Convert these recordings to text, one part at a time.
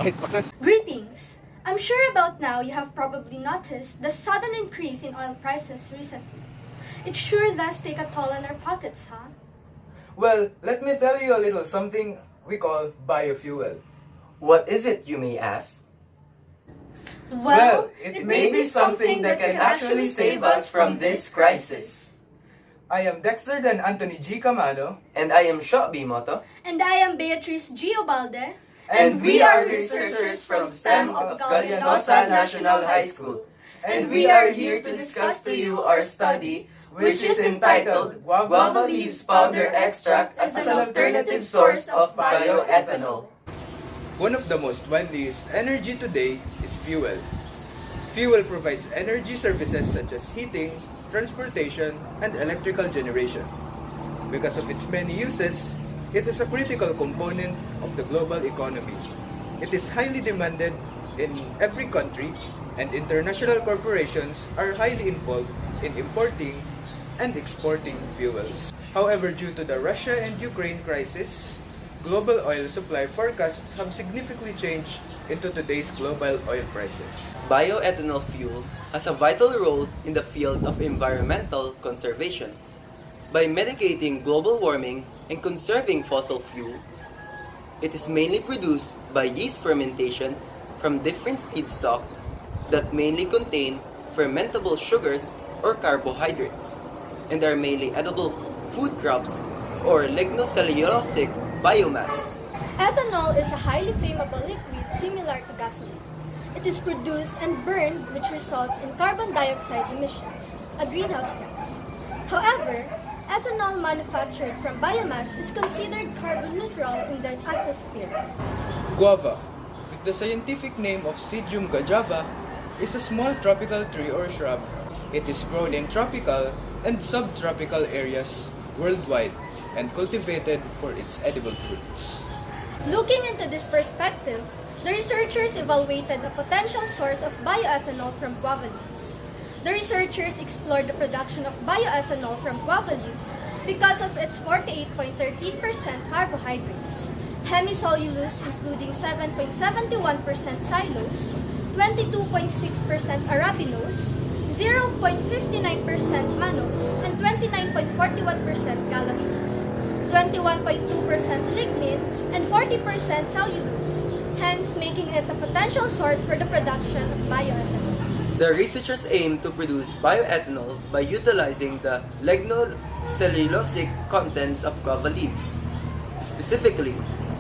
Okay, success. Greetings! I'm sure about now you have probably noticed the sudden increase in oil prices recently. It sure does take a toll on our pockets, huh? Well, let me tell you a little something we call biofuel. What is it, you may ask? Well, it may be something that can actually save us from this crisis. I am Dexter Dan Anthony G. Camado. And I am Shop Moto. And I am Beatrice G. Obalde. And we are researchers from STEM of Galianosa National High School. And we are here to discuss to you our study, which is entitled Guava Leaves Powder Extract as an Alternative Source of Bioethanol. One of the most widely used energy today is fuel. Fuel provides energy services such as heating, transportation, and electrical generation. Because of its many uses, it is a critical component of the global economy. It is highly demanded in every country, and international corporations are highly involved in importing and exporting fuels. However, due to the Russia and Ukraine crisis, global oil supply forecasts have significantly changed into today's global oil prices. Bioethanol fuel has a vital role in the field of environmental conservation. By mitigating global warming and conserving fossil fuel, it is mainly produced by yeast fermentation from different feedstock that mainly contain fermentable sugars or carbohydrates, and are mainly edible food crops or lignocellulosic biomass. Ethanol is a highly flammable liquid similar to gasoline. It is produced and burned, which results in carbon dioxide emissions, a greenhouse gas. However, ethanol manufactured from biomass is considered carbon neutral in the atmosphere. Guava, with the scientific name of Psidium gajava, is a small tropical tree or shrub. It is grown in tropical and subtropical areas worldwide and cultivated for its edible fruits. Looking into this perspective, the researchers evaluated a potential source of bioethanol from guava leaves. The researchers explored the production of bioethanol from guava leaves because of its 48.13% carbohydrates, hemicellulose including 7.71% xylose, 22.6% arabinose, 0.59% mannose, and 29.41% galactose, 21.2% lignin, and 40% cellulose, hence making it a potential source for the production of bioethanol. The researchers aim to produce bioethanol by utilizing the lignocellulosic contents of guava leaves. Specifically,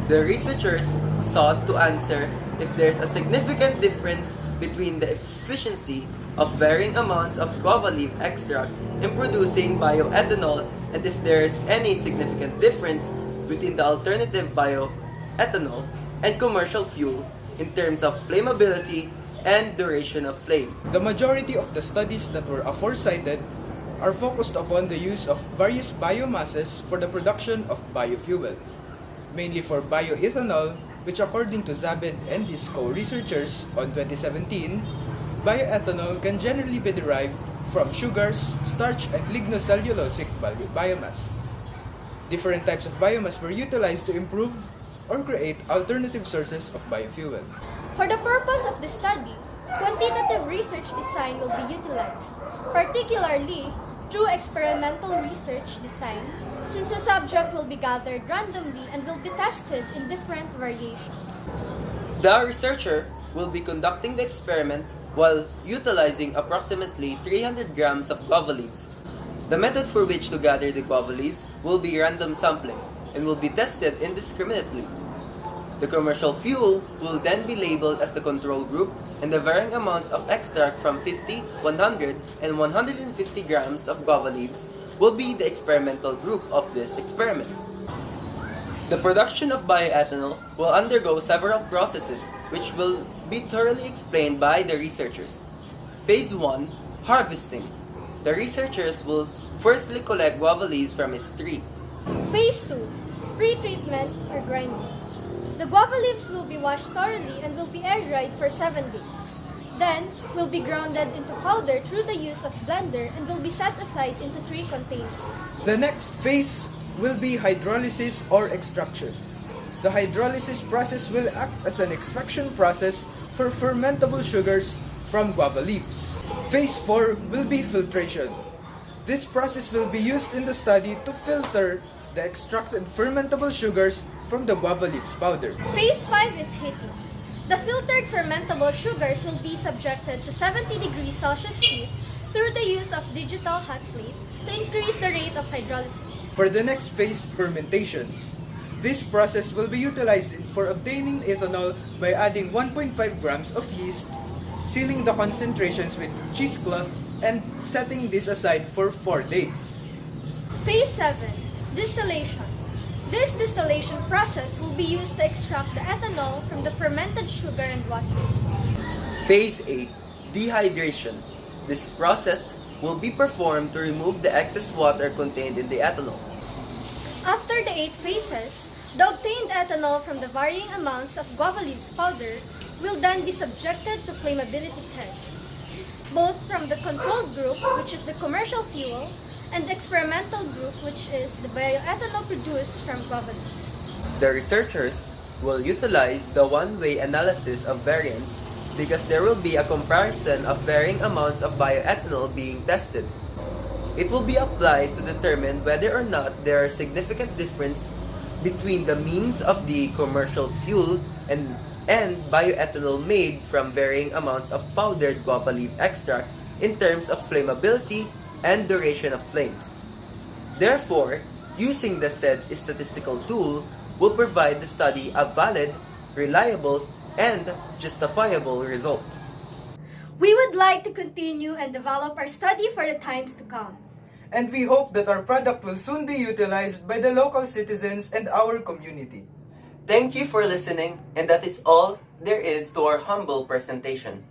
the researchers sought to answer if there's a significant difference between the efficiency of varying amounts of guava leaf extract in producing bioethanol, and if there is any significant difference between the alternative bioethanol and commercial fuel in terms of flammability and duration of flame. The majority of the studies that were aforecited are focused upon the use of various biomasses for the production of biofuel, mainly for bioethanol, which according to Zabed and his co-researchers on 2017, bioethanol can generally be derived from sugars, starch, and lignocellulosic biomass. Different types of biomass were utilized to improve or create alternative sources of biofuel. For the purpose of the study, quantitative research design will be utilized, particularly through experimental research design, since the subject will be gathered randomly and will be tested in different variations. The researcher will be conducting the experiment while utilizing approximately 300 grams of guava leaves. The method for which to gather the guava leaves will be random sampling and will be tested indiscriminately. The commercial fuel will then be labeled as the control group, and the varying amounts of extract from 50, 100, and 150 grams of guava leaves will be the experimental group of this experiment. The production of bioethanol will undergo several processes which will be thoroughly explained by the researchers. Phase 1. Harvesting. The researchers will firstly collect guava leaves from its tree. Phase 2. Pre-treatment or grinding. The guava leaves will be washed thoroughly and will be air-dried for 7 days. Then, will be grounded into powder through the use of blender and will be set aside into 3 containers. The next phase will be hydrolysis or extraction. The hydrolysis process will act as an extraction process for fermentable sugars from guava leaves. Phase 4 will be filtration. This process will be used in the study to filter the extracted fermentable sugars from the guava leaves powder. Phase 5 is heating. The filtered fermentable sugars will be subjected to 70 degrees Celsius heat through the use of digital hot plate to increase the rate of hydrolysis. For the next phase, fermentation. This process will be utilized for obtaining ethanol by adding 1.5 grams of yeast, sealing the concentrations with cheesecloth, and setting this aside for 4 days. Phase 7, distillation. This distillation process will be used to extract the ethanol from the fermented sugar and water. Phase 8, dehydration. This process will be performed to remove the excess water contained in the ethanol. After the 8 phases, the obtained ethanol from the varying amounts of guava leaves powder will then be subjected to flammability tests, both from the controlled group, which is the commercial fuel, and the experimental group, which is the bioethanol produced from guava leaves. The researchers will utilize the one-way analysis of variance because there will be a comparison of varying amounts of bioethanol being tested. It will be applied to determine whether or not there are significant difference between the means of the commercial fuel and bioethanol made from varying amounts of powdered guava leaf extract in terms of flammability and duration of flames. Therefore, using the said statistical tool will provide the study a valid, reliable, and justifiable result. We would like to continue and develop our study for the times to come. And we hope that our product will soon be utilized by the local citizens and our community. Thank you for listening, and that is all there is to our humble presentation.